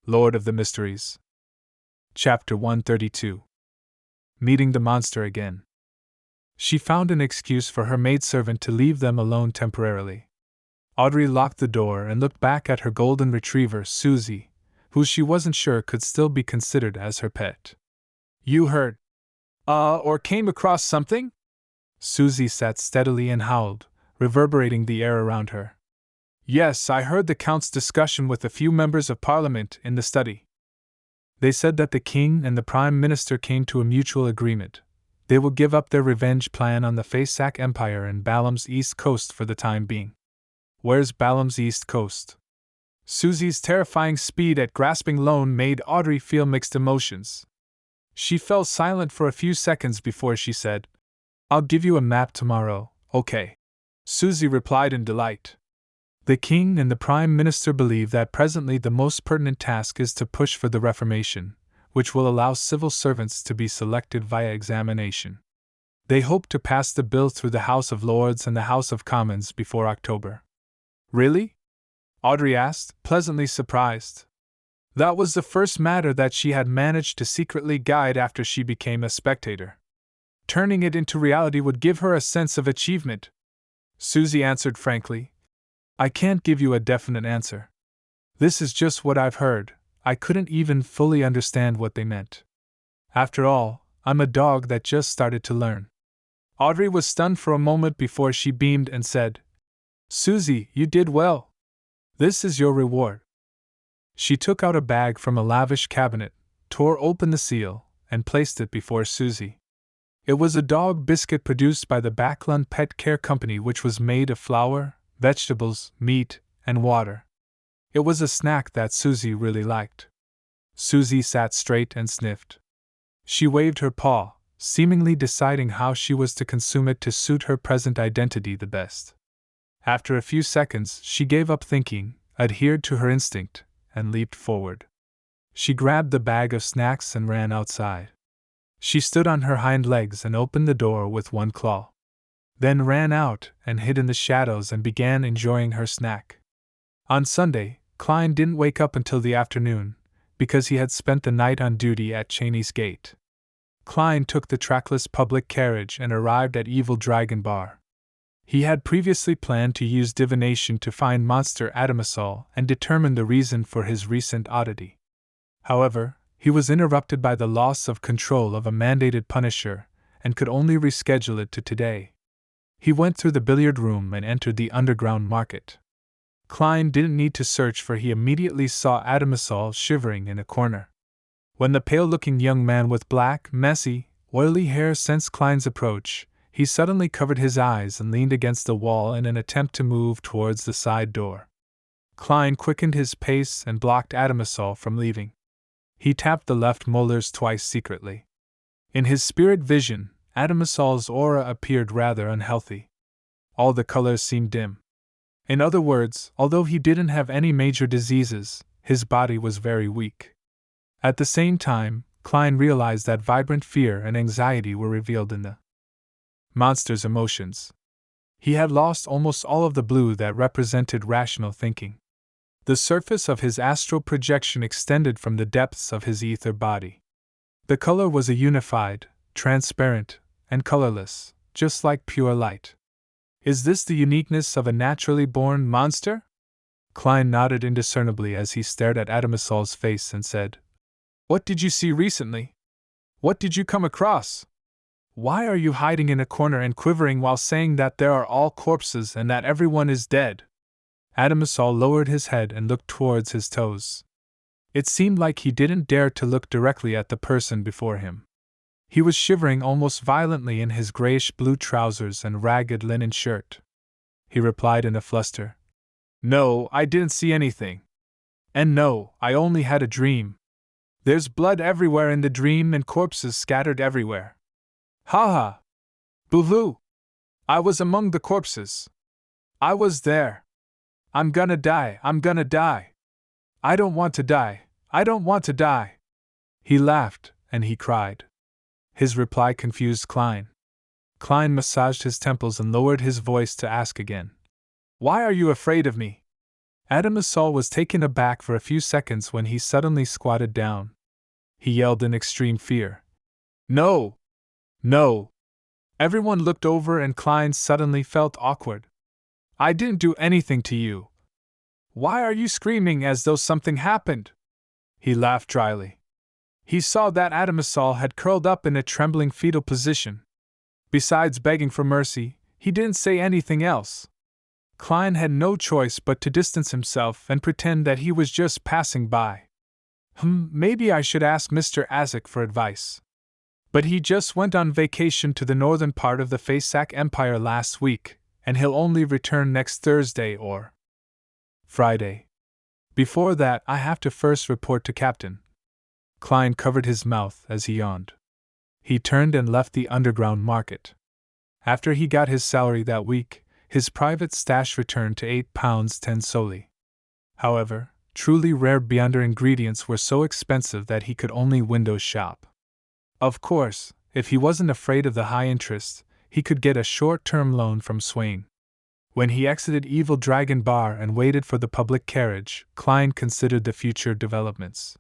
Lord of the Mysteries. Chapter 132. Meeting the monster again. She found an excuse for her maidservant to leave them alone temporarily. Audrey locked the door and looked back at her golden retriever, Susie, who she wasn't sure could still be considered as her pet. You heard, or came across something? Susie sat steadily and howled, reverberating the air around her. Yes, I heard the Count's discussion with a few members of Parliament in the study. They said that the King and the Prime Minister came to a mutual agreement. They will give up their revenge plan on the Faysac Empire and Balam's East Coast for the time being. Where's Balam's East Coast? Susie's terrifying speed at grasping loan made Audrey feel mixed emotions. She fell silent for a few seconds before she said, I'll give you a map tomorrow, okay? Susie replied in delight. The King and the Prime Minister believe that presently the most pertinent task is to push for the Reformation, which will allow civil servants to be selected via examination. They hope to pass the bill through the House of Lords and the House of Commons before October. Really? Audrey asked, pleasantly surprised. That was the first matter that she had managed to secretly guide after she became a spectator. Turning it into reality would give her a sense of achievement. Susie answered frankly, I can't give you a definite answer. This is just what I've heard. I couldn't even fully understand what they meant. After all, I'm a dog that just started to learn. Audrey was stunned for a moment before she beamed and said, Susie, you did well. This is your reward. She took out a bag from a lavish cabinet, tore open the seal, and placed it before Susie. It was a dog biscuit produced by the Backlund Pet Care Company, which was made of flour, vegetables, meat, and water. It was a snack that Susie really liked. Susie sat straight and sniffed. She waved her paw, seemingly deciding how she was to consume it to suit her present identity the best. After a few seconds, she gave up thinking, adhered to her instinct, and leaped forward. She grabbed the bag of snacks and ran outside. She stood on her hind legs and opened the door with one claw. Then ran out and hid in the shadows and began enjoying her snack. On Sunday, Klein didn't wake up until the afternoon, because he had spent the night on duty at Cheney's Gate. Klein took the trackless public carriage and arrived at Evil Dragon Bar. He had previously planned to use divination to find Monster Adamasol and determine the reason for his recent oddity. However, he was interrupted by the loss of control of a mandated punisher and could only reschedule it to today. He went through the billiard room and entered the underground market. Klein didn't need to search, for he immediately saw Adamasol shivering in a corner. When the pale-looking young man with black, messy, oily hair sensed Klein's approach, he suddenly covered his eyes and leaned against the wall in an attempt to move towards the side door. Klein quickened his pace and blocked Adamasol from leaving. He tapped the left molars twice secretly. In his spirit vision, Adamasol's aura appeared rather unhealthy. All the colors seemed dim. In other words, although he didn't have any major diseases, his body was very weak. At the same time, Klein realized that vibrant fear and anxiety were revealed in the monster's emotions. He had lost almost all of the blue that represented rational thinking. The surface of his astral projection extended from the depths of his ether body. The color was a unified, transparent, and colorless, just like pure light. Is this the uniqueness of a naturally born monster? Klein nodded indiscernibly as he stared at Adamasol's face and said, What did you see recently? What did you come across? Why are you hiding in a corner and quivering while saying that there are all corpses and that everyone is dead? Adamasol lowered his head and looked towards his toes. It seemed like he didn't dare to look directly at the person before him. He was shivering almost violently in his grayish-blue trousers and ragged linen shirt. He replied in a fluster, No, I didn't see anything. And no, I only had a dream. There's blood everywhere in the dream and corpses scattered everywhere. Ha ha! Boo-hoo! I was among the corpses. I was there. I'm gonna die, I'm gonna die. I don't want to die, I don't want to die. He laughed, and he cried. His reply confused Klein. Klein massaged his temples and lowered his voice to ask again, Why are you afraid of me? Adamasol was taken aback for a few seconds when he suddenly squatted down. He yelled in extreme fear. No! No! Everyone looked over and Klein suddenly felt awkward. I didn't do anything to you. Why are you screaming as though something happened? He laughed dryly. He saw that Adamasol had curled up in a trembling fetal position. Besides begging for mercy, he didn't say anything else. Klein had no choice but to distance himself and pretend that he was just passing by. Maybe I should ask Mr. Azek for advice. But he just went on vacation to the northern part of the Fasak Empire last week, and he'll only return next Thursday or Friday. Before that, I have to first report to Captain. Klein covered his mouth as he yawned. He turned and left the underground market. After he got his salary that week, his private stash returned to £8.10 solely. However, truly rare Beyonder ingredients were so expensive that he could only window shop. Of course, if he wasn't afraid of the high interest, he could get a short-term loan from Swain. When he exited Evil Dragon Bar and waited for the public carriage, Klein considered the future developments.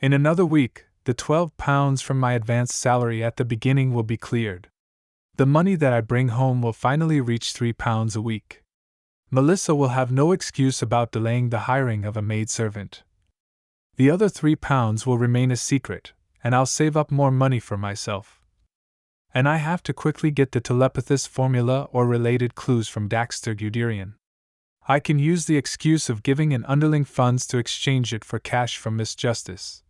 In another week, the £12 from my advanced salary at the beginning will be cleared. The money that I bring home will finally reach £3 a week. Melissa will have no excuse about delaying the hiring of a maidservant. The other £3 will remain a secret, and I'll save up more money for myself. And I have to quickly get the telepathist formula or related clues from Daxter Guderian. I can use the excuse of giving an underling funds to exchange it for cash from Miss Justice.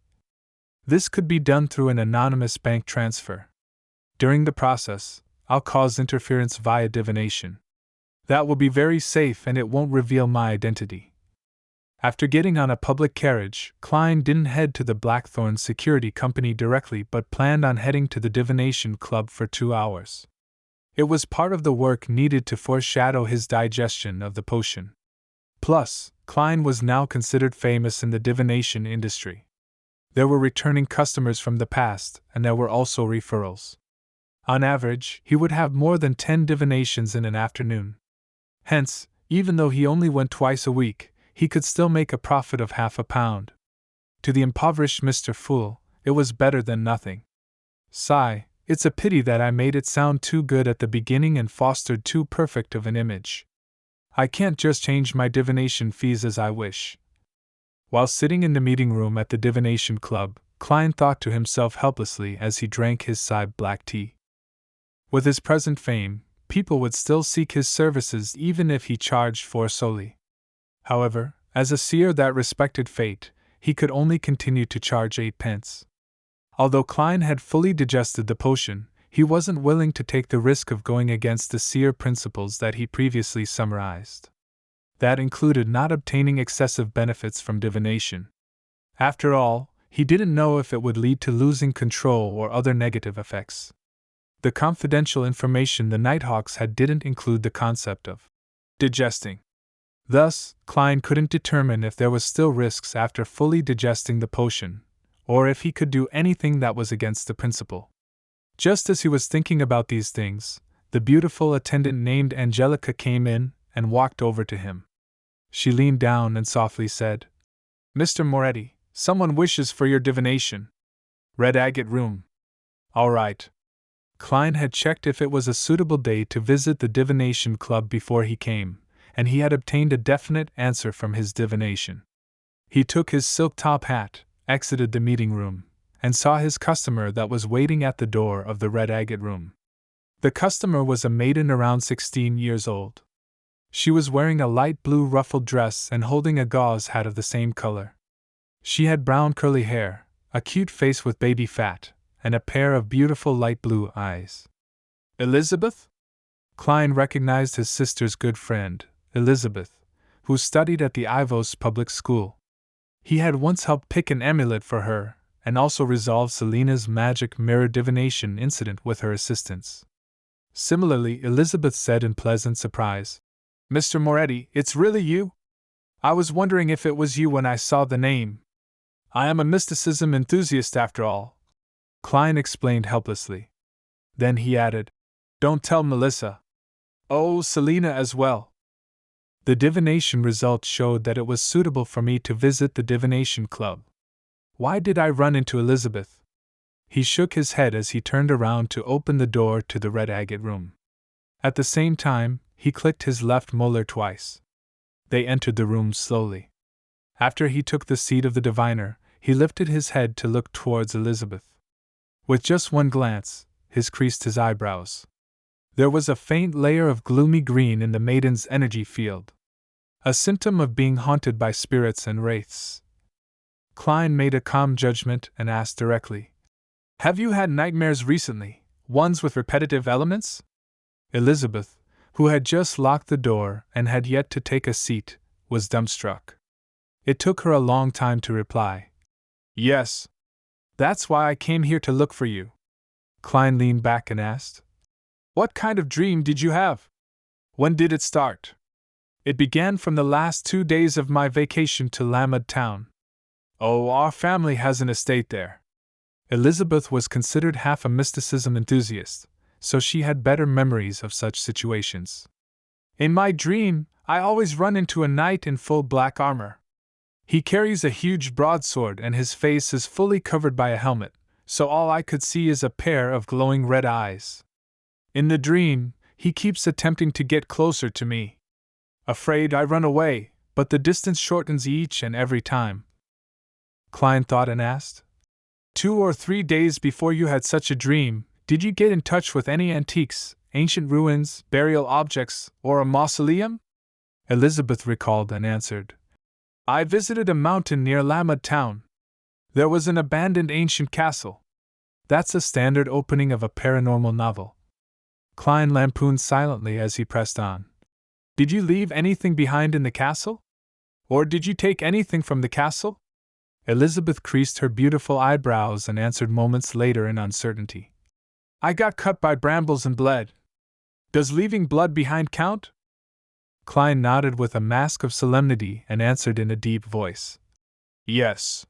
This could be done through an anonymous bank transfer. During the process, I'll cause interference via divination. That will be very safe and it won't reveal my identity. After getting on a public carriage, Klein didn't head to the Blackthorn Security Company directly but planned on heading to the Divination Club for 2 hours. It was part of the work needed to foreshadow his digestion of the potion. Plus, Klein was now considered famous in the divination industry. There were returning customers from the past, and there were also referrals. On average, he would have more than 10 divinations in an afternoon. Hence, even though he only went twice a week, he could still make a profit of £0.50. To the impoverished Mr. Fool, it was better than nothing. Sigh, it's a pity that I made it sound too good at the beginning and fostered too perfect of an image. I can't just change my divination fees as I wish. While sitting in the meeting room at the Divination Club, Klein thought to himself helplessly as he drank his side black tea. With his present fame, people would still seek his services even if he charged for solely. However, as a seer that respected fate, he could only continue to charge 8 pence. Although Klein had fully digested the potion, he wasn't willing to take the risk of going against the seer principles that he previously summarized. That included not obtaining excessive benefits from divination. After all, he didn't know if it would lead to losing control or other negative effects. The confidential information the Nighthawks had didn't include the concept of digesting. Thus, Klein couldn't determine if there was still risks after fully digesting the potion, or if he could do anything that was against the principle. Just as he was thinking about these things, the beautiful attendant named Angelica came in and walked over to him. She leaned down and softly said, "Mr. Moretti, someone wishes for your divination. Red agate room." All right. Klein had checked if it was a suitable day to visit the Divination Club before he came, and he had obtained a definite answer from his divination. He took his silk top hat, exited the meeting room, and saw his customer that was waiting at the door of the red agate room. The customer was a maiden around 16 years old. She was wearing a light blue ruffled dress and holding a gauze hat of the same color. She had brown curly hair, a cute face with baby fat, and a pair of beautiful light blue eyes. Elizabeth? Klein recognized his sister's good friend, Elizabeth, who studied at the Ivos public school. He had once helped pick an amulet for her, and also resolved Selena's magic mirror divination incident with her assistance. Similarly, Elizabeth said in pleasant surprise, "Mr. Moretti, it's really you? I was wondering if it was you when I saw the name. I am a mysticism enthusiast after all," Klein explained helplessly. Then he added, "Don't tell Melissa. Oh, Selena as well." The divination results showed that it was suitable for me to visit the divination club. Why did I run into Elizabeth? He shook his head as he turned around to open the door to the red agate room. At the same time, he clicked his left molar twice. They entered the room slowly. After he took the seat of the diviner, he lifted his head to look towards Elizabeth. With just one glance, he creased his eyebrows. There was a faint layer of gloomy green in the maiden's energy field. A symptom of being haunted by spirits and wraiths. Klein made a calm judgment and asked directly, "Have you had nightmares recently, ones with repetitive elements?" Elizabeth, who had just locked the door and had yet to take a seat, was dumbstruck. It took her a long time to reply. "Yes. That's why I came here to look for you." Klein leaned back and asked, "What kind of dream did you have? When did it start?" "It began from the last 2 days of my vacation to Lamed Town. Oh, our family has an estate there." Elizabeth was considered half a mysticism enthusiast, so she had better memories of such situations. "In my dream, I always run into a knight in full black armor. He carries a huge broadsword and his face is fully covered by a helmet, so all I could see is a pair of glowing red eyes. In the dream, he keeps attempting to get closer to me. Afraid I run away, but the distance shortens each and every time." Klein thought and asked, 2 or 3 days before you had such a dream, did you get in touch with any antiques, ancient ruins, burial objects, or a mausoleum?" Elizabeth recalled and answered, "I visited a mountain near Lamed Town. There was an abandoned ancient castle." That's a standard opening of a paranormal novel. Klein lampooned silently as he pressed on. "Did you leave anything behind in the castle? Or did you take anything from the castle?" Elizabeth creased her beautiful eyebrows and answered moments later in uncertainty. "I got cut by brambles and bled. Does leaving blood behind count?" Klein nodded with a mask of solemnity and answered in a deep voice, "Yes.